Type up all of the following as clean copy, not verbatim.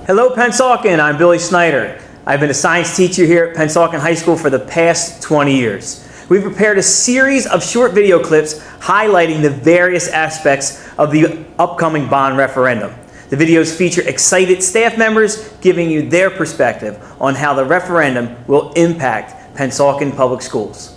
Hello, Pennsauken. I'm Billy Snyder. I've been a science teacher here at Pennsauken High School for the past 20 years. We've prepared a series of short video clips highlighting the various aspects of the upcoming bond referendum. The videos feature excited staff members giving you their perspective on how the referendum will impact Pennsauken Public Schools.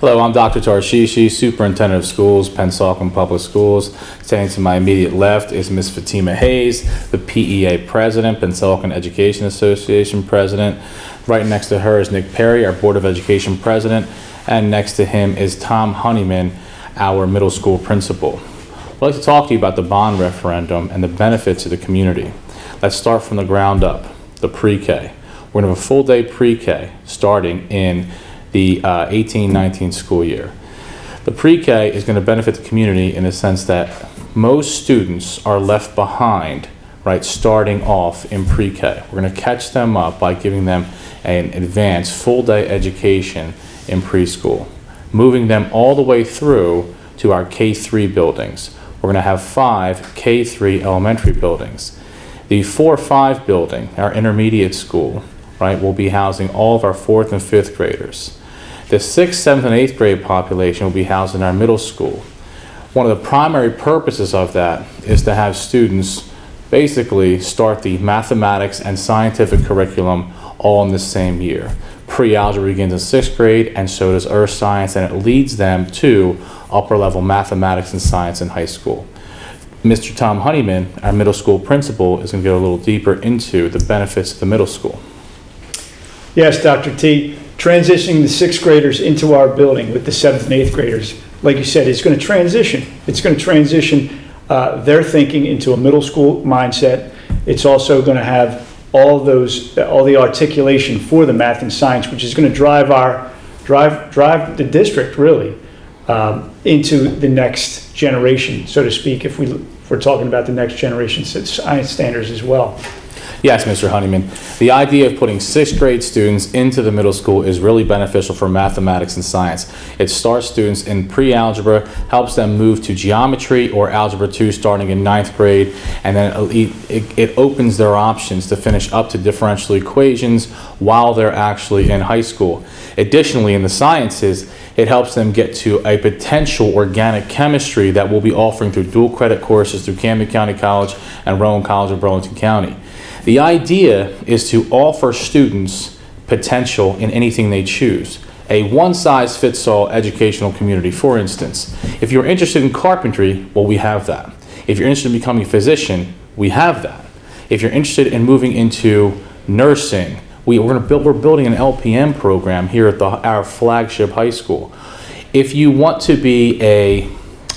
Hello, I'm Dr. Tarshishi, Superintendent of Schools, Pennsauken Public Schools. Standing to my immediate left is Ms. Fatima Hayes, the PEA President, Pennsauken Education Association President. Right next to her is Nick Perry, our Board of Education President, and next to him is Tom Honeyman, our middle school principal. I'd like to talk to you about the bond referendum and the benefits to the community. Let's start from the ground up, the pre-K. We're going to have a full-day pre-K starting in the 18-19 school year. The pre-K is going to benefit the community in the sense that most students are left behind, right, starting off in pre-K. We're going to catch them up by giving them an advanced full-day education in preschool, moving them all the way through to our K-3 buildings. We're going to have 5 K-3 elementary buildings. The 4-5 building, our intermediate school, right, will be housing all of our 4th and 5th graders. The 6th, 7th, and 8th grade population will be housed in our middle school. One of the primary purposes of that is to have students basically start the mathematics and scientific curriculum all in the same year. Pre-algebra begins in 6th grade, and so does earth science, and it leads them to upper level mathematics and science in high school. Mr. Tom Honeyman, our middle school principal, is going to go a little deeper into the benefits of the middle school. Yes, Dr. T. Transitioning the 6th graders into our building with the 7th and 8th graders, like you said, it's going to transition. It's going to transition their thinking into a middle school mindset. It's also going to have all the articulation for the math and science, which is going to drive the district really into the next generation, so to speak, if we're talking about the next generation science standards as well. Yes, Mr. Honeyman. The idea of putting 6th grade students into the middle school is really beneficial for mathematics and science. It starts students in pre-algebra, helps them move to geometry or algebra 2 starting in 9th grade, and then it opens their options to finish up to differential equations while they're actually in high school. Additionally, in the sciences, it helps them get to a potential organic chemistry that we'll be offering through dual credit courses through Camden County College and Rowan College of Burlington County. The idea is to offer students potential in anything they choose. A one-size-fits-all educational community. For instance, if you're interested in carpentry, well, we have that. If you're interested in becoming a physician, we have that. If you're interested in moving into nursing, we're building an LPN program here at our flagship high school. If you want to be a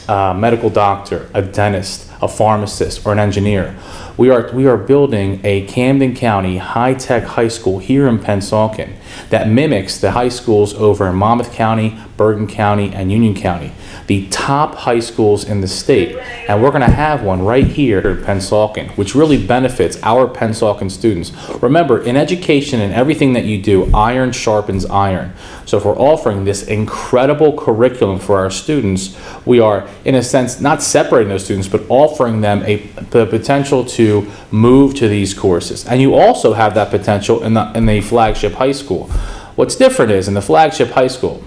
medical doctor, a dentist, a pharmacist, or an engineer, we are building a Camden County high-tech high school here in Pennsauken that mimics the high schools over in Monmouth County, Bergen County, and Union County, the top high schools in the state. And we're going to have one right here at Pennsauken, which really benefits our Pennsauken students. Remember, in education and everything that you do, iron sharpens iron. So if we're offering this incredible curriculum for our students, we are, in a sense, not separating those students, but offering them the potential to move to these courses. And you also have that potential in the flagship high school. What's different is in the flagship high school,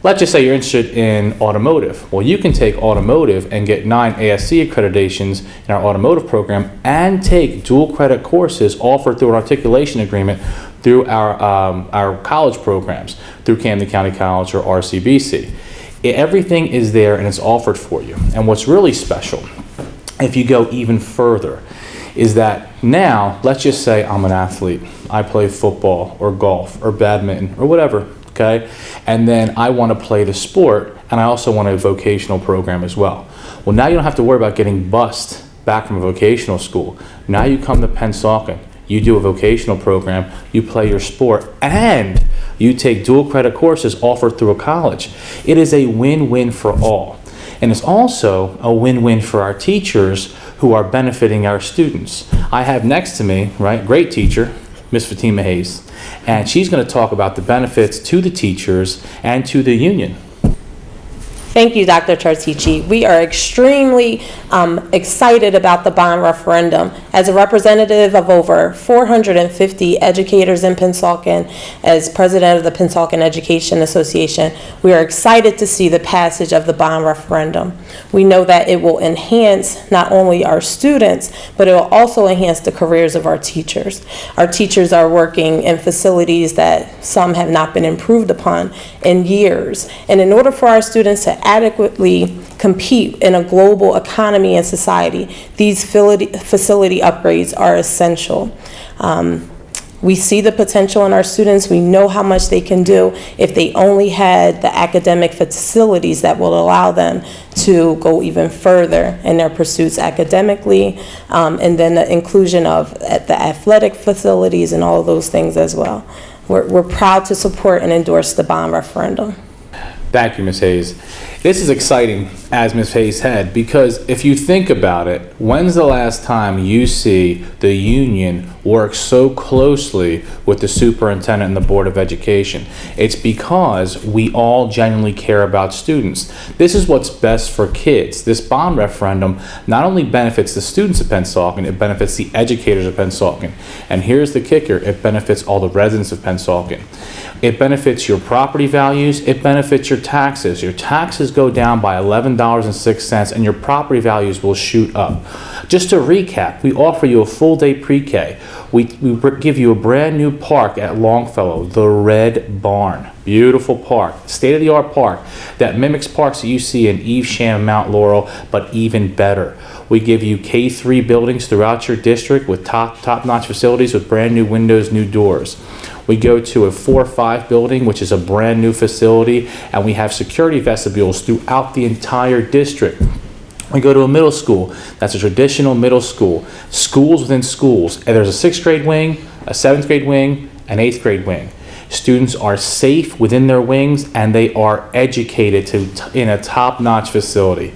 let's just say you're interested in automotive. Well, you can take automotive and get 9 ASC accreditations in our automotive program and take dual credit courses offered through an articulation agreement through our college programs, through Camden County College or RCBC. Everything is there and it's offered for you. And what's really special, if you go even further, is that now, let's just say I'm an athlete. I play football or golf or badminton or whatever, okay? And then I want to play the sport, and I also want a vocational program as well. Well, now you don't have to worry about getting bused back from a vocational school. Now you come to Pennsauken, you do a vocational program, you play your sport, and you take dual credit courses offered through a college. It is a win-win for all. And it's also a win-win for our teachers who are benefiting our students. I have next to me, right, great teacher, Miss Fatima Hayes, and she's going to talk about the benefits to the teachers and to the union. Thank you, Dr. Tartici. We are extremely excited about the bond referendum. As a representative of over 450 educators in Pennsauken, as president of the Pennsauken Education Association, we are excited to see the passage of the bond referendum. We know that it will enhance not only our students, but it will also enhance the careers of our teachers. Our teachers are working in facilities that some have not been improved upon in years. And in order for our students to adequately compete in a global economy and society, these facility upgrades are essential. We see the potential in our students. We know how much they can do if they only had the academic facilities that will allow them to go even further in their pursuits academically, and then the inclusion of the athletic facilities and all of those things as well. We're proud to support and endorse the bond referendum. Thank you, Ms. Hayes. This is exciting, as Ms. Hayes said, because if you think about it, when's the last time you see the union work so closely with the superintendent and the Board of Education? It's because we all genuinely care about students. This is what's best for kids. This bond referendum not only benefits the students of Pennsauken, it benefits the educators of Pennsauken. And here's the kicker, it benefits all the residents of Pennsauken. It benefits your property values, it benefits your taxes. Your taxes go down by $11.06 and your property values will shoot up. Just to recap, we offer you a full day pre-K. We give you a brand new park at Longfellow, the Red Barn. Beautiful park, state-of-the-art park that mimics parks that you see in Evesham and Mount Laurel, but even better. We give you K-3 buildings throughout your district with top-notch facilities with brand new windows, new doors. We go to a 4-5 building, which is a brand new facility, and we have security vestibules throughout the entire district. We go to a middle school. That's a traditional middle school. Schools within schools. And there's a 6th grade wing, a 7th grade wing, an 8th grade wing. Students are safe within their wings, and they are educated in a top-notch facility.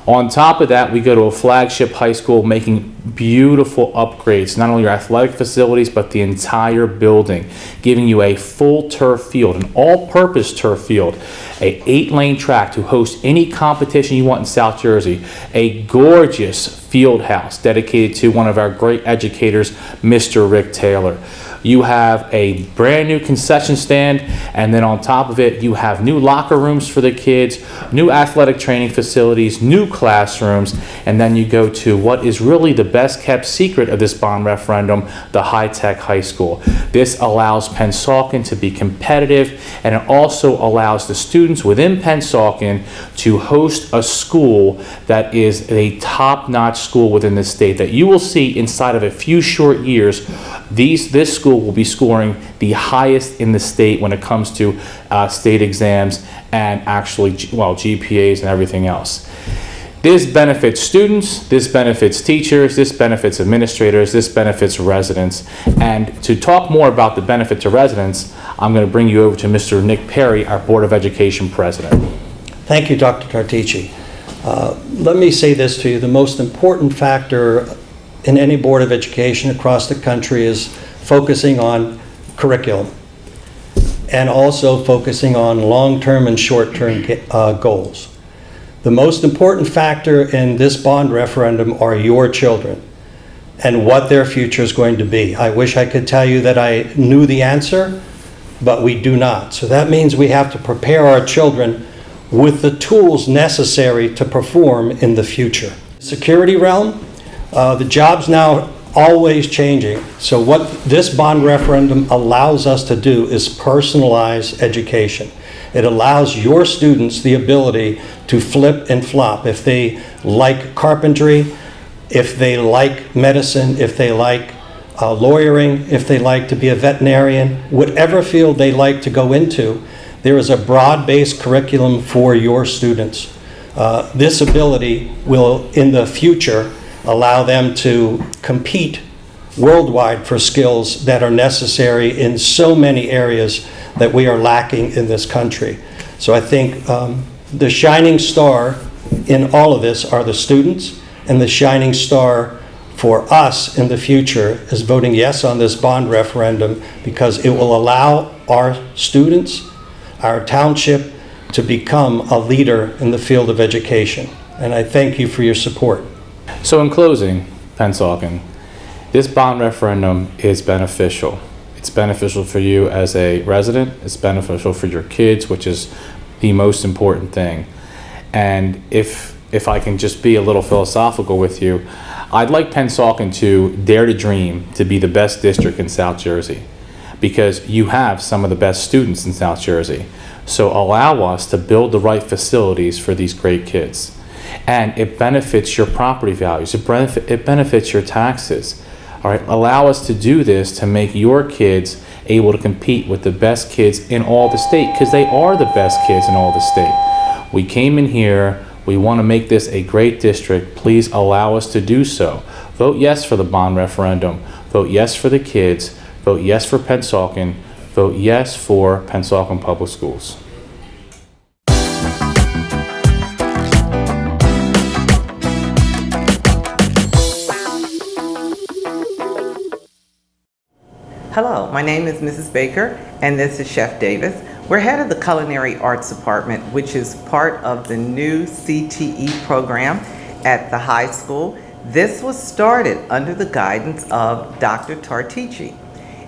On top of that, we go to a flagship high school making beautiful upgrades, not only your athletic facilities, but the entire building, giving you a full turf field, an all-purpose turf field, a 8-lane track to host any competition you want in South Jersey, a gorgeous field house dedicated to one of our great educators, Mr. Rick Taylor. You have a brand new concession stand, and then on top of it, you have new locker rooms for the kids, new athletic training facilities, new classrooms, and then you go to what is really the best kept secret of this bond referendum, the high-tech high school. This allows Pennsauken to be competitive, and it also allows the students within Pennsauken to host a school that is a top-notch school within the state that you will see inside of a few short years. This school will be scoring the highest in the state when it comes to state exams and actually, GPAs and everything else. This benefits students, this benefits teachers, this benefits administrators, this benefits residents. And to talk more about the benefit to residents, I'm going to bring you over to Mr. Nick Perry, our Board of Education President. Thank you, Dr. Tartici. Let me say this to you. The most important factor in any Board of Education across the country is focusing on curriculum and also focusing on long-term and short-term goals. The most important factor in this bond referendum are your children and what their future is going to be. I wish I could tell you that I knew the answer, but we do not. So that means we have to prepare our children with the tools necessary to perform in the future. Security realm, the job's now always changing. So what this bond referendum allows us to do is personalize education. It allows your students the ability to flip and flop. If they like carpentry, if they like medicine, if they like lawyering, if they like to be a veterinarian, whatever field they like to go into, there is a broad-based curriculum for your students. This ability will, in the future, allow them to compete worldwide for skills that are necessary in so many areas that we are lacking in this country. So I think the shining star in all of this are the students, and the shining star for us in the future is voting yes on this bond referendum, because it will allow our students, our township, to become a leader in the field of education. And I thank you for your support. So in closing, Pennsauken, this bond referendum is beneficial. It's beneficial for you as a resident. It's beneficial for your kids, which is the most important thing. And if I can just be a little philosophical with you, I'd like Pennsauken to dare to dream to be the best district in South Jersey, because you have some of the best students in South Jersey. So allow us to build the right facilities for these great kids. And it benefits your property values. It benefits your taxes. All right, allow us to do this to make your kids able to compete with the best kids in all the state, because they are the best kids in all the state. We came in here, we want to make this a great district. Please allow us to do so. Vote yes for the bond referendum. Vote yes for the kids. Vote yes for Pennsauken. Vote yes for Pennsauken Public Schools. Hello, my name is Mrs. Baker, and this is Chef Davis. We're head of the Culinary Arts Department, which is part of the new CTE program at the high school. This was started under the guidance of Dr. Tartici.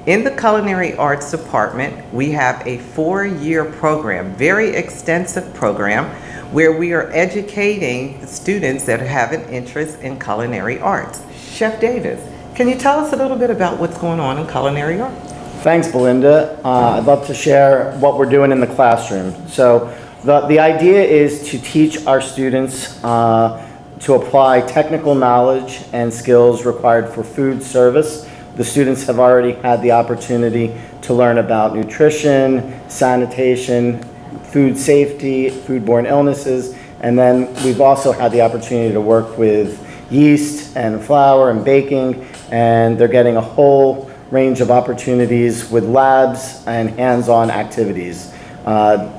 In the Culinary Arts Department, we have a 4-year program, very extensive program, where we are educating students that have an interest in culinary arts. Chef Davis, can you tell us a little bit about what's going on in culinary arts? Thanks, Belinda. I'd love to share what we're doing in the classroom. So the idea is to teach our students to apply technical knowledge and skills required for food service. The students have already had the opportunity to learn about nutrition, sanitation, food safety, foodborne illnesses, and then we've also had the opportunity to work with yeast and flour and baking, and they're getting a whole range of opportunities with labs and hands-on activities.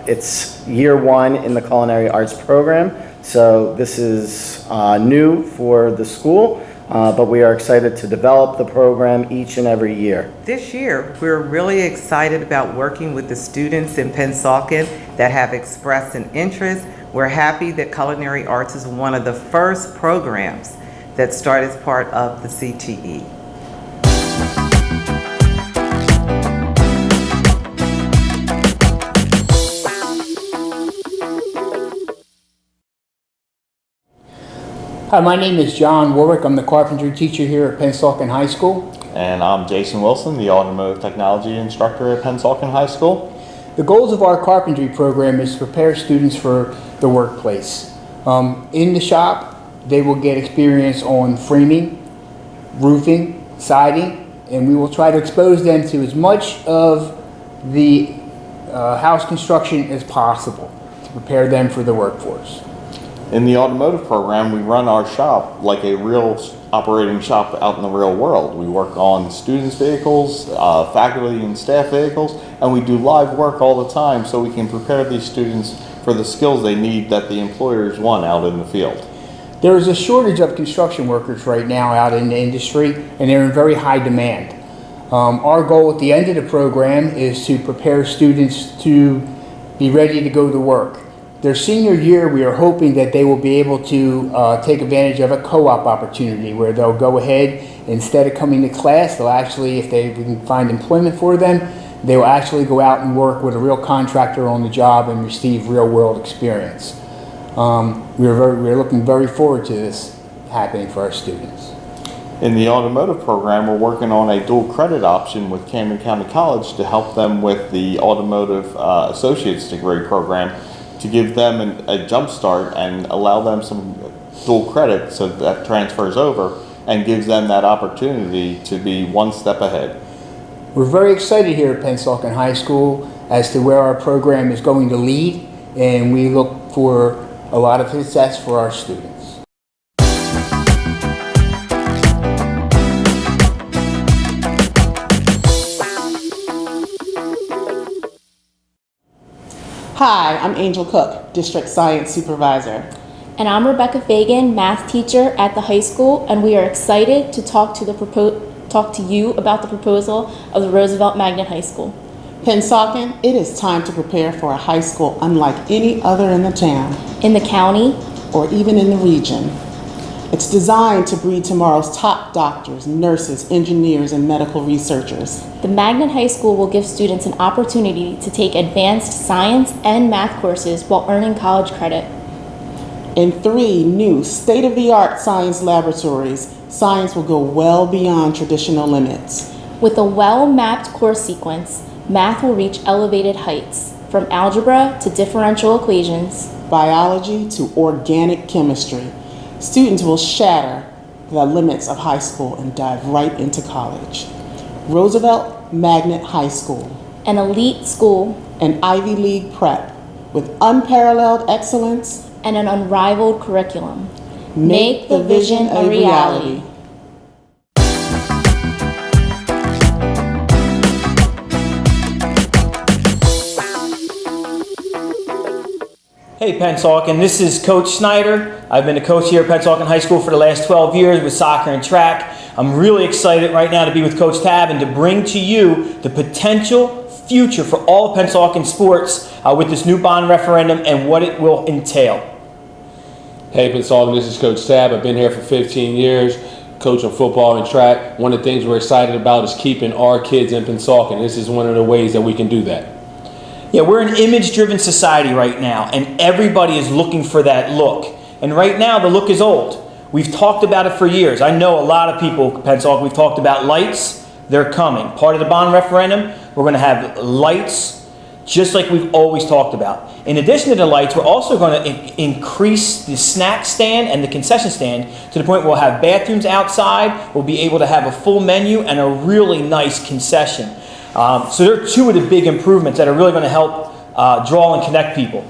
It's year 1 in the Culinary Arts program, so this is new for the school, but we are excited to develop the program each and every year. This year, we're really excited about working with the students in Pennsauken that have expressed an interest. We're happy that Culinary Arts is one of the first programs that start as part of the CTE. Hi, my name is John Warwick. I'm the carpentry teacher here at Pennsauken High School. And I'm Jason Wilson, the automotive technology instructor at Pennsauken High School. The goals of our carpentry program is to prepare students for the workplace. In the shop, they will get experience on framing, roofing, siding, and we will try to expose them to as much of the house construction as possible to prepare them for the workforce. In the automotive program, we run our shop like a real operating shop out in the real world. We work on students' vehicles, faculty and staff vehicles, and we do live work all the time so we can prepare these students for the skills they need that the employers want out in the field. There is a shortage of construction workers right now out in the industry, and they're in very high demand. Our goal at the end of the program is to prepare students to be ready to go to work. Their senior year, we are hoping that they will be able to take advantage of a co-op opportunity where they'll go ahead, instead of coming to class, they'll actually, if we can find employment for them, they will actually go out and work with a real contractor on the job and receive real-world experience. We're looking very forward to this happening for our students. In the automotive program, we're working on a dual credit option with Camden County College to help them with the automotive associate's degree program, to give them a jump start and allow them some dual credit so that transfers over and gives them that opportunity to be one step ahead. We're very excited here at Pennsauken High School as to where our program is going to lead, and we look for a lot of success for our students. Hi, I'm Angel Cook, District Science Supervisor. And I'm Rebecca Fagan, math teacher at the high school, and we are excited to talk to you about the proposal of the Roosevelt Magnet High School. Pennsauken, it is time to prepare for a high school unlike any other in the town, In the county, or even in the region. It's designed to breed tomorrow's top doctors, nurses, engineers, and medical researchers. the Magnet High School will give students an opportunity to take advanced science and math courses while earning college credit. In 3 new state-of-the-art science laboratories, science will go well beyond traditional limits. With a well-mapped course sequence, math will reach elevated heights, from algebra to differential equations. Biology to organic chemistry. Students will shatter the limits of high school and dive right into college. Roosevelt Magnet High School, An elite school an Ivy League prep with unparalleled excellence. and an unrivaled curriculum. Make the vision a reality. Hey Pennsauken, this is Coach Snyder. I've been a coach here at Pennsauken High School for the last 12 years with soccer and track. I'm really excited right now to be with Coach Tab and to bring to you the potential future for all of Pennsauken sports with this new bond referendum and what it will entail. Hey Pennsauken, this is Coach Tab. I've been here for 15 years, coaching football and track. One of the things we're excited about is keeping our kids in Pennsauken. This is one of the ways that we can do that. Yeah, we're an image-driven society right now, and everybody is looking for that look. And right now, the look is old. We've talked about it for years. I know a lot of people, Pennsauken, we've talked about lights. They're coming. Part of the bond referendum, we're going to have lights, just like we've always talked about. In addition to the lights, we're also going to increase the snack stand and the concession stand to the point where we'll have bathrooms outside. We'll be able to have a full menu and a really nice concession. So there are 2 of the big improvements that are really going to help draw and connect people.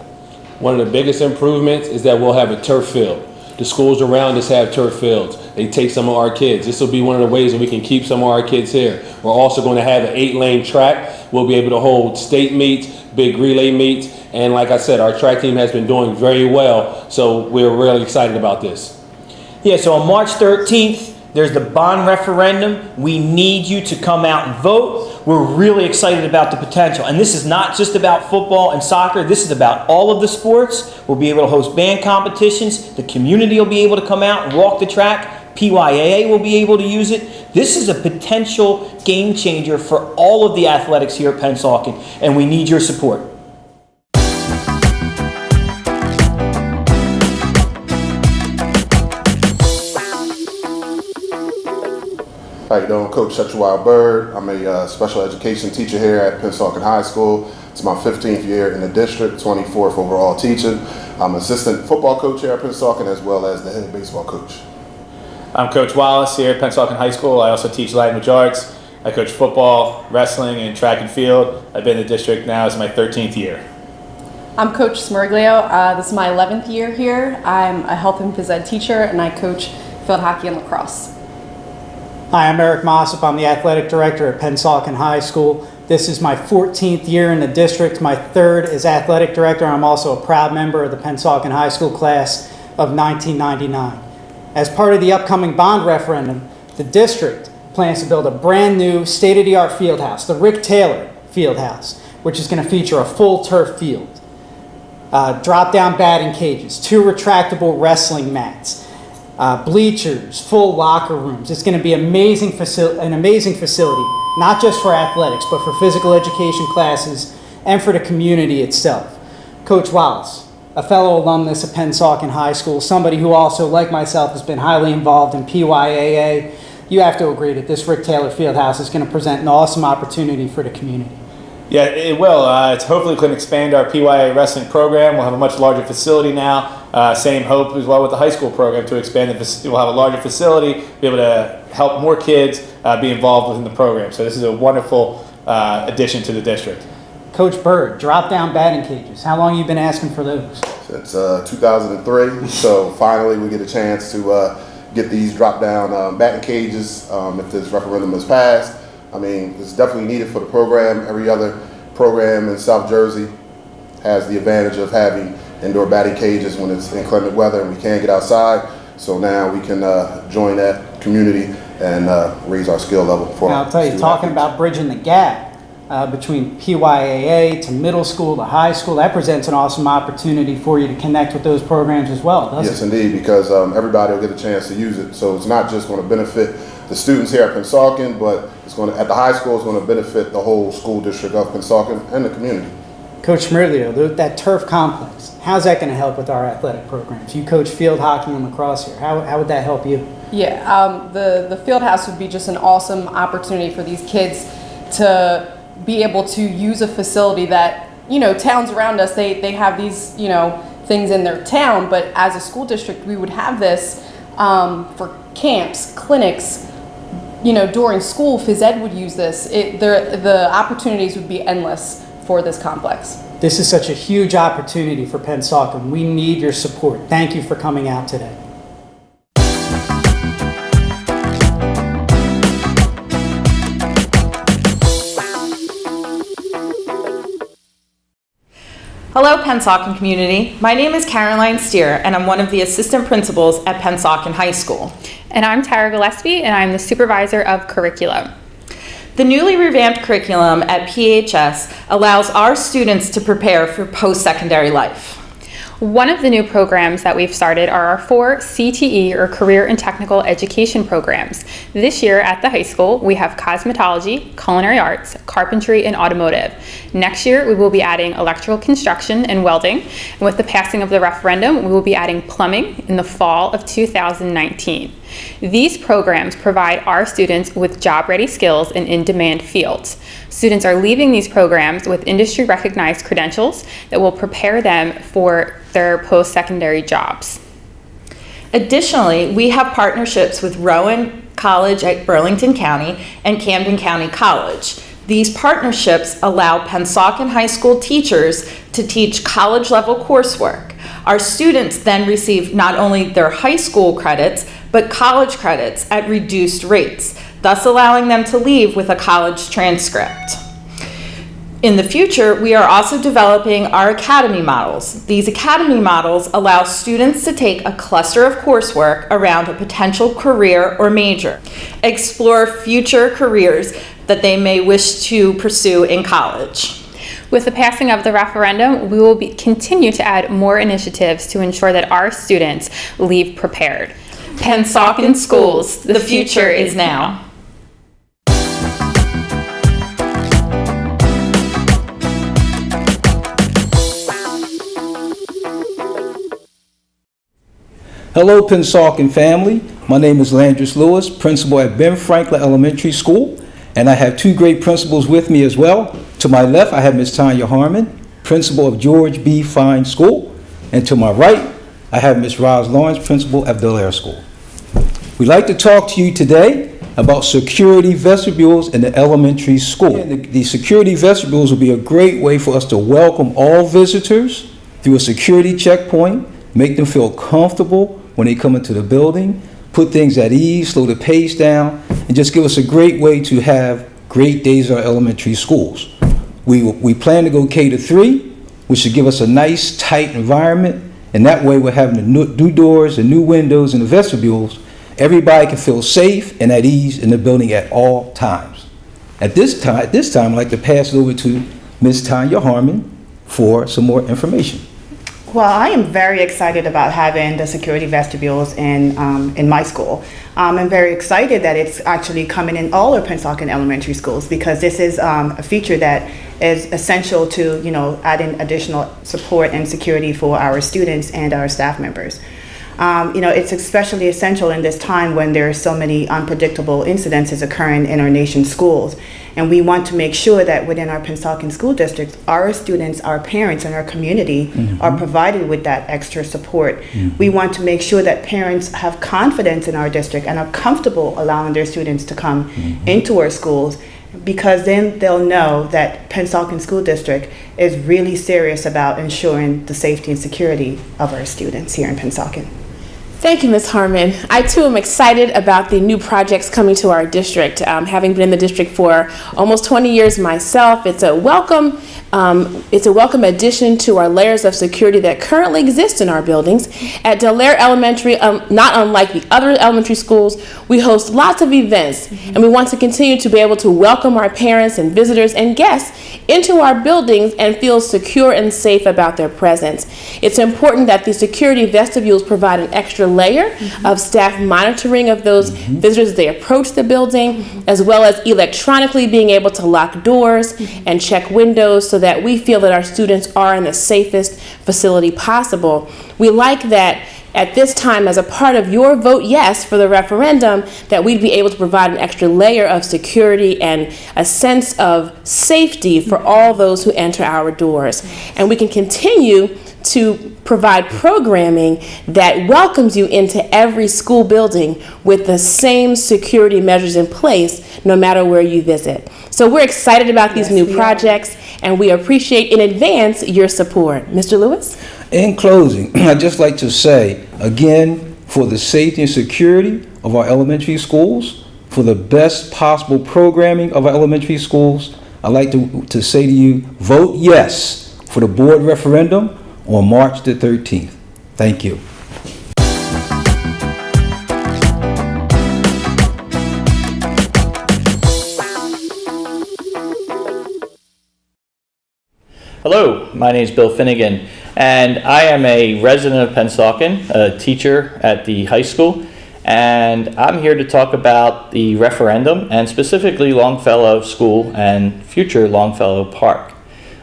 One of the biggest improvements is that we'll have a turf field. The schools around us have turf fields. They take some of our kids. This will be one of the ways that we can keep some of our kids here. We're also going to have an 8-lane track. We'll be able to hold state meets, big relay meets, and like I said, our track team has been doing very well, so we're really excited about this. Yeah, so on March 13th, there's the bond referendum. We need you to come out and vote. We're really excited about the potential. And this is not just about football and soccer. This is about all of the sports. We'll be able to host band competitions. The community will be able to come out and walk the track. PYAA will be able to use it. This is a potential game changer for all of the athletics here at Pennsauken, and we need your support. How you doing? Coach Such a Wild Bird. I'm a special education teacher here at Pennsauken High School. It's my 15th year in the district, 24th overall teaching. I'm assistant football coach here at Pennsauken as well as the head baseball coach. I'm Coach Wallace here at Pennsauken High School. I also teach language arts. I coach football, wrestling, and track and field. I've been in the district now. It's my 13th year. I'm Coach Smirglio. This is my 11th year here. I'm a health and phys ed teacher, and I coach field hockey and lacrosse. Hi, I'm Eric Mossop. I'm the athletic director at Pennsauken High School. This is my 14th year in the district, my 3rd as athletic director. I'm also a proud member of the Pennsauken High School class of 1999. As part of the upcoming bond referendum, the district plans to build a brand new state-of-the-art field house, the Rick Taylor Fieldhouse, which is going to feature a full turf field, drop-down batting cages, 2 retractable wrestling mats, bleachers, full locker rooms. It's going to be an amazing facility, not just for athletics, but for physical education classes and for the community itself. Coach Wallace, a fellow alumnus of Pennsauken High School, somebody who also, like myself, has been highly involved in PYAA, you have to agree that this Rick Taylor Fieldhouse is going to present an awesome opportunity for the community. Yeah, it will. It's hopefully going to expand our PYA wrestling program. We'll have a much larger facility now. Same hope as well with the high school program to expand the facility. We'll have a larger facility, be able to help more kids be involved within the program. So this is a wonderful addition to the district. Coach Bird, drop-down batting cages. How long have you been asking for those? Since 2003, so finally we get a chance to get these drop-down batting cages if this referendum is passed. I mean, it's definitely needed for the program. Every other program in South Jersey has the advantage of having indoor batting cages when it's inclement weather and we can't get outside. So now we can join that community and raise our skill level for Now, I'll tell you, talking about bridging the gap between PYAA to middle school to high school, that presents an awesome opportunity for you to connect with those programs as well, doesn't it? Yes, indeed, because everybody will get a chance to use it. So it's not just going to benefit the students here at Pennsauken, but it's going to, at the high school, it's going to benefit the whole school district of Pennsauken and the community. Coach Smirglio, that turf complex, how's that going to help with our athletic programs? You coach field hockey and lacrosse here. How would that help you? Yeah, the Fieldhouse would be just an awesome opportunity for these kids to be able to use a facility that, you know, towns around us, they have these, you know, things in their town, but as a school district, we would have this for camps, clinics, you know, during school. Phys ed would use this. The opportunities would be endless for this complex. This is such a huge opportunity for Pennsauken. We need your support. Thank you for coming out today. Hello, Pennsauken community. My name is Caroline Steer, and I'm one of the assistant principals at Pennsauken High School. And I'm Tara Gillespie, and I'm the supervisor of curriculum. The newly revamped curriculum at PHS allows our students to prepare for post-secondary life. One of the new programs that we've started are our 4 CTE, or Career and Technical Education programs. This year at the high school, we have cosmetology, culinary arts, carpentry, and automotive. Next year, we will be adding electrical construction and welding. And with the passing of the referendum, we will be adding plumbing in the fall of 2019. These programs provide our students with job-ready skills in in-demand fields. Students are leaving these programs with industry-recognized credentials that will prepare them for their post-secondary jobs. Additionally, we have partnerships with Rowan College at Burlington County and Camden County College. These partnerships allow Pennsauken High School teachers to teach college-level coursework. Our students then receive not only their high school credits, but college credits at reduced rates, thus allowing them to leave with a college transcript. In the future, we are also developing our academy models. These academy models allow students to take a cluster of coursework around a potential career or major, explore future careers that they may wish to pursue in college. With the passing of the referendum, we will continue to add more initiatives to ensure that our students leave prepared. Pennsauken schools, the future is now. Hello, Pennsauken family. My name is Landris Lewis, principal at Ben Franklin Elementary School, and I have 2 great principals with me as well. To my left, I have Ms. Tanya Harmon, principal of George B. Fine School, and to my right, I have Ms. Roz Lawrence, principal of Delaire School. We'd like to talk to you today about security vestibules in the elementary school. The security vestibules will be a great way for us to welcome all visitors through a security checkpoint, make them feel comfortable when they come into the building, put things at ease, slow the pace down, and just give us a great way to have great days at our elementary schools. We plan to go K-3, which should give us a nice, tight environment, and that way we're having the new doors and new windows in the vestibules. Everybody can feel safe and at ease in the building at all times. At this time, I'd like to pass it over to Ms. Tanya Harmon for some more information. Well, I am very excited about having the security vestibules in my school. I'm very excited that it's actually coming in all of Pennsauken elementary schools, because this is a feature that is essential to, adding additional support and security for our students and our staff members. It's especially essential in this time when there are so many unpredictable incidences occurring in our nation's schools. And we want to make sure that within our Pennsauken school districts, our students, our parents, and our community are provided with that extra support. We want to make sure that parents have confidence in our district and are comfortable allowing their students to come into our schools, because then they'll know that Pennsauken School District is really serious about ensuring the safety and security of our students here in Pennsauken. Thank you, Ms. Harmon. I too am excited about the new projects coming to our district. Having been in the district for almost 20 years myself, it's a welcome addition to our layers of security that currently exist in our buildings. At Delaire Elementary, not unlike the other elementary schools, we host lots of events, and we want to continue to be able to welcome our parents and visitors and guests into our buildings and feel secure and safe about their presence. It's important that the security vestibules provide an extra layer of staff monitoring of those visitors as they approach the building, as well as electronically being able to lock doors and check windows so that we feel that our students are in the safest facility possible. We like that at this time, as a part of your vote yes for the referendum, that we'd be able to provide an extra layer of security and a sense of safety for all those who enter our doors. And we can continue to provide programming that welcomes you into every school building with the same security measures in place no matter where you visit. So we're excited about these new projects, and we appreciate in advance your support. Mr. Lewis? In closing, I'd just like to say, again, for the safety and security of our elementary schools, for the best possible programming of our elementary schools, I'd like to say to you, vote yes for the board referendum on March the 13th. Thank you. Hello, my name is Bill Finnegan, and I am a resident of Pennsauken, a teacher at the high school, and I'm here to talk about the referendum and specifically Longfellow School and future Longfellow Park.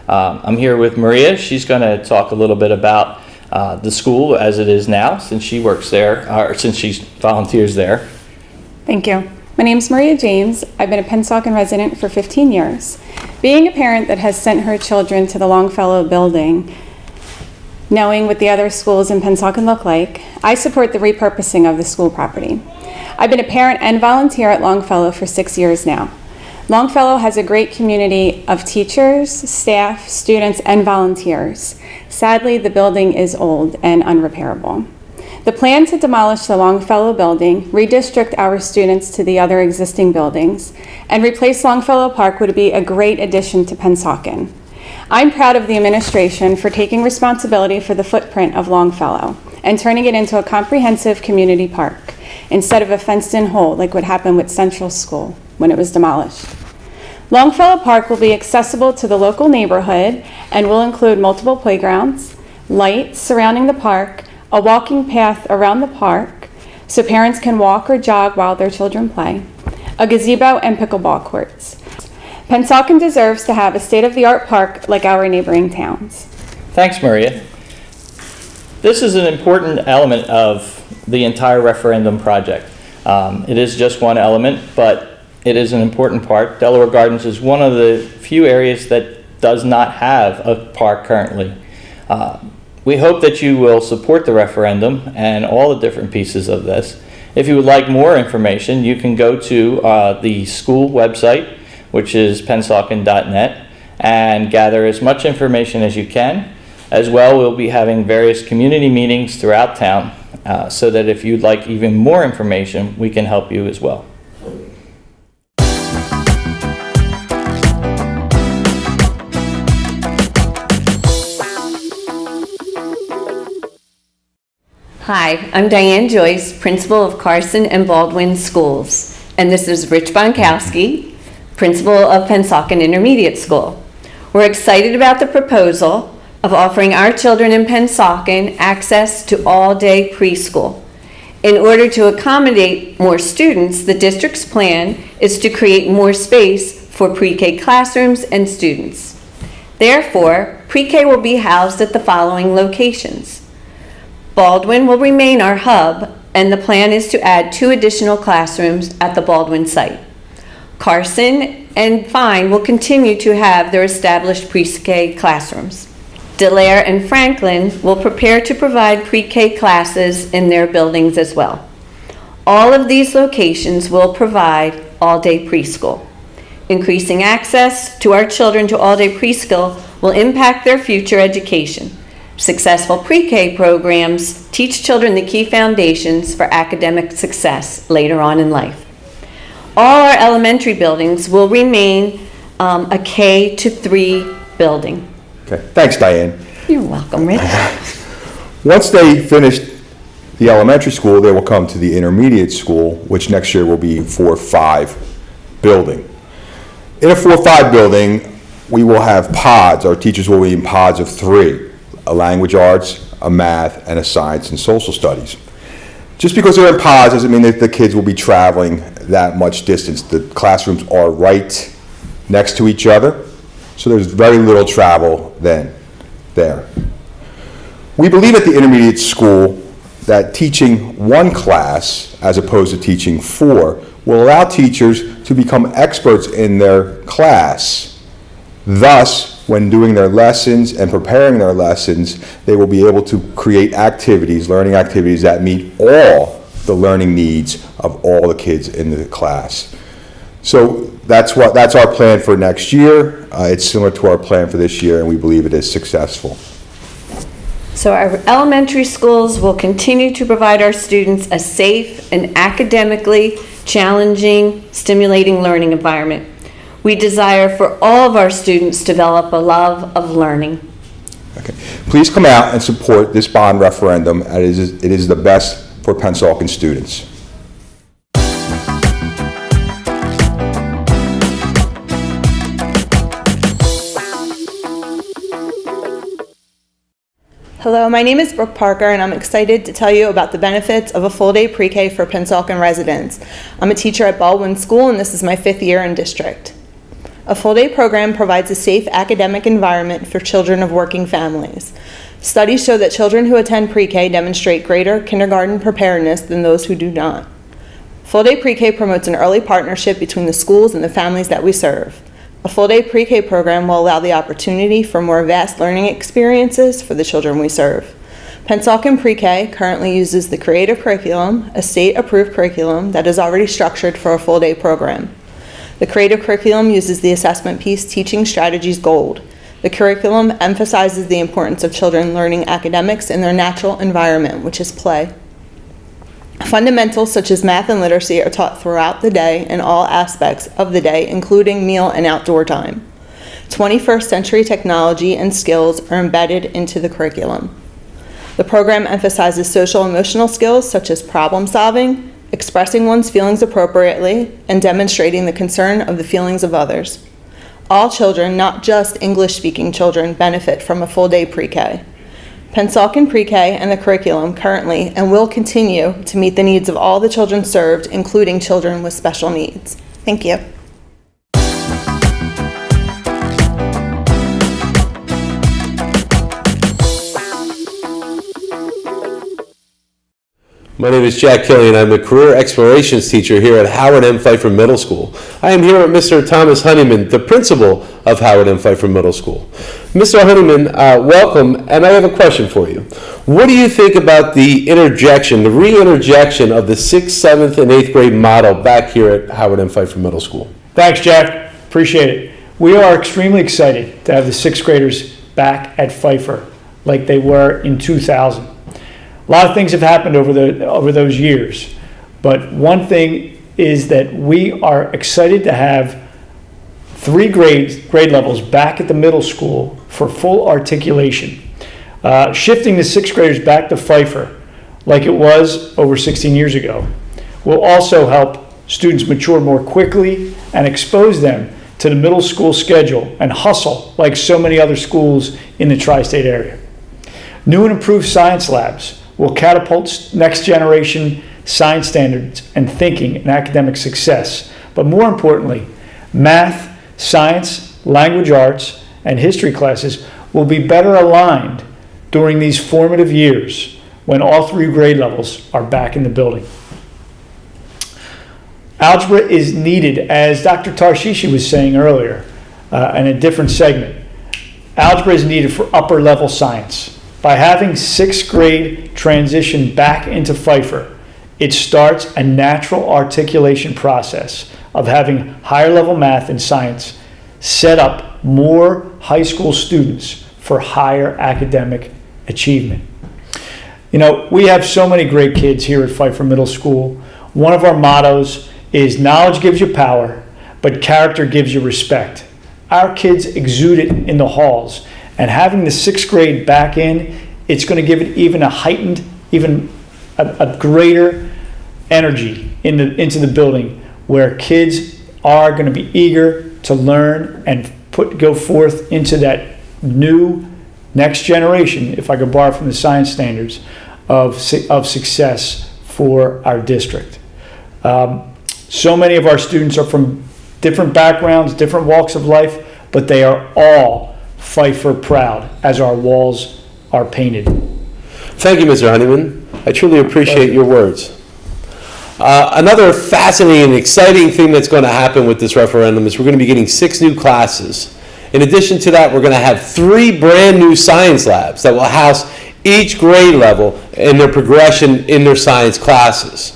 I'm here with Maria. She's going to talk a little bit about the school as it is now, since she works there, or since she volunteers there. Thank you. My name is Maria James. I've been a Pennsauken resident for 15 years. Being a parent that has sent her children to the Longfellow building, knowing what the other schools in Pennsauken look like, I support the repurposing of the school property. I've been a parent and volunteer at Longfellow for 6 years now. Longfellow has a great community of teachers, staff, students, and volunteers. Sadly, the building is old and unrepairable. The plan to demolish the Longfellow building, redistrict our students to the other existing buildings, and replace Longfellow Park would be a great addition to Pennsauken. I'm proud of the administration for taking responsibility for the footprint of Longfellow and turning it into a comprehensive community park instead of a fenced-in hole like what happened with Central School when it was demolished. Longfellow Park will be accessible to the local neighborhood and will include multiple playgrounds, lights surrounding the park, a walking path around the park so parents can walk or jog while their children play, a gazebo, and pickleball courts. Pennsauken deserves to have a state-of-the-art park like our neighboring towns. Thanks, Maria. This is an important element of the entire referendum project. It is just one element, but it is an important part. Delaware Gardens is one of the few areas that does not have a park currently. We hope that you will support the referendum and all the different pieces of this. If you would like more information, you can go to the school website, which is pennsauken.net, and gather as much information as you can. As well, we'll be having various community meetings throughout town, so that if you'd like even more information, we can help you as well. Hi, I'm Diane Joyce, principal of Carson and Baldwin Schools, and this is Rich Bonkowski, principal of Pennsauken Intermediate School. We're excited about the proposal of offering our children in Pennsauken access to all-day preschool. In order to accommodate more students, the district's plan is to create more space for pre-K classrooms and students. Therefore, pre-K will be housed at the following locations. Baldwin will remain our hub, and the plan is to add 2 additional classrooms at the Baldwin site. Carson and Fine will continue to have their established pre-K classrooms. Delaire and Franklin will prepare to provide pre-K classes in their buildings as well. All of these locations will provide all-day preschool. Increasing access to our children to all-day preschool will impact their future education. Successful pre-K programs teach children the key foundations for academic success later on in life. All our elementary buildings will remain a K-3 building. Okay, thanks, Diane. You're welcome, Rich. Once they finish the elementary school, they will come to the intermediate school, which next year will be 4-5 building. In a 4-5 building, we will have pods. Our teachers will be in pods of 3, a language arts, a math, and a science and social studies. Just because they're in pods doesn't mean that the kids will be traveling that much distance. The classrooms are right next to each other, so there's very little travel then there. We believe at the intermediate school that teaching one class as opposed to teaching 4 will allow teachers to become experts in their class. Thus, when doing their lessons and preparing their lessons, they will be able to create activities, learning activities that meet all the learning needs of all the kids in the class. So that's our plan for next year. It's similar to our plan for this year, and we believe it is successful. So our elementary schools will continue to provide our students a safe and academically challenging, stimulating learning environment. We desire for all of our students to develop a love of learning. Okay. Please come out and support this bond referendum. It is the best for Pennsauken students. Hello, my name is Brooke Parker, and I'm excited to tell you about the benefits of a full-day pre-K for Pennsauken residents. I'm a teacher at Baldwin School, and this is my 5th year in district. A full-day program provides a safe academic environment for children of working families. Studies show that children who attend pre-K demonstrate greater kindergarten preparedness than those who do not. Full-day pre-K promotes an early partnership between the schools and the families that we serve. A full-day pre-K program will allow the opportunity for more vast learning experiences for the children we serve. Pennsauken Pre-K currently uses the Creative Curriculum, a state-approved curriculum that is already structured for a full-day program. The Creative Curriculum uses the assessment piece Teaching Strategies Gold. The curriculum emphasizes the importance of children learning academics in their natural environment, which is play. Fundamentals such as math and literacy are taught throughout the day in all aspects of the day, including meal and outdoor time. 21st century technology and skills are embedded into the curriculum. The program emphasizes social emotional skills such as problem solving, expressing one's feelings appropriately, and demonstrating the concern of the feelings of others. All children, not just English-speaking children, benefit from a full-day pre-K. Pennsauken Pre-K and the curriculum currently and will continue to meet the needs of all the children served, including children with special needs. Thank you. My name is Jack Kelly, and I'm a career explorations teacher here at Howard M. Pfeiffer Middle School. I am here with Mr. Thomas Honeyman, the principal of Howard M. Pfeiffer Middle School. Mr. Honeyman, welcome, and I have a question for you. What do you think about the reinterjection of the 6th, 7th, and 8th grade model back here at Howard M. Pfeiffer Middle School? Thanks, Jack. Appreciate it. We are extremely excited to have the 6th graders back at Pfeiffer like they were in 2000. A lot of things have happened over those years, but one thing is that we are excited to have 3 grade levels back at the middle school for full articulation. Shifting the 6th graders back to Pfeiffer like it was over 16 years ago will also help students mature more quickly and expose them to the middle school schedule and hustle like so many other schools in the tri-state area. New and improved science labs will catapult next generation science standards and thinking and academic success. But more importantly, math, science, language arts, and history classes will be better aligned during these formative years when all 3 grade levels are back in the building. Algebra is needed, as Dr. Tarshishi was saying earlier in a different segment. Algebra is needed for upper level science. By having 6th grade transition back into Pfeiffer, it starts a natural articulation process of having higher level math and science set up more high school students for higher academic achievement. You know, we have so many great kids here at Pfeiffer Middle School. One of our mottos is knowledge gives you power, but character gives you respect. Our kids exude it in the halls, and having the 6th grade back in, it's going to give it even a heightened, even a greater energy into the building, where kids are going to be eager to learn and go forth into that new next generation, if I could borrow from the science standards, of success for our district. So many of our students are from different backgrounds, different walks of life, but they are all Pfeiffer proud as our walls are painted. Thank you, Mr. Honeyman. I truly appreciate your words. Another fascinating and exciting thing that's going to happen with this referendum is we're going to be getting 6 new classes. In addition to that, we're going to have 3 brand new science labs that will house each grade level in their progression in their science classes.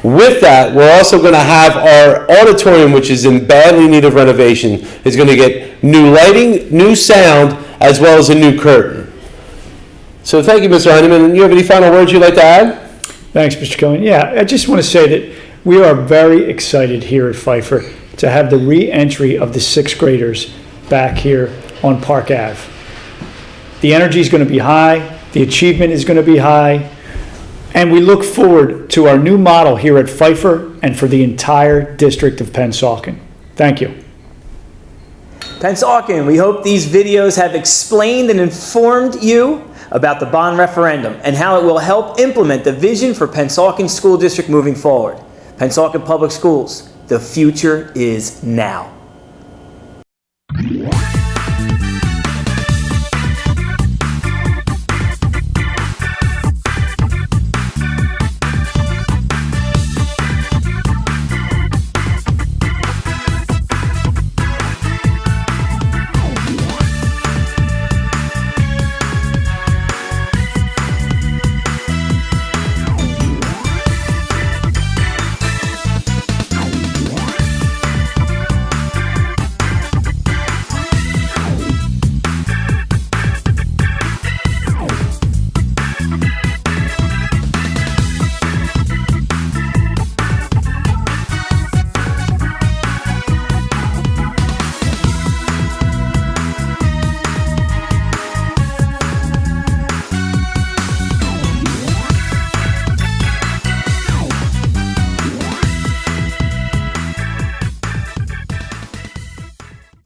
With that, we're also going to have our auditorium, which is in badly need of renovation, is going to get new lighting, new sound, as well as a new curtain. So thank you, Mr. Honeyman. And you have any final words you'd like to add? Thanks, Mr. Cohen. Yeah, I just want to say that we are very excited here at Pfeiffer to have the re-entry of the 6th graders back here on Park Ave. The energy is going to be high, the achievement is going to be high, and we look forward to our new model here at Pfeiffer and for the entire district of Pennsauken. Thank you. Pennsauken, we hope these videos have explained and informed you about the bond referendum and how it will help implement the vision for Pennsauken School District moving forward. Pennsauken Public Schools, the future is now.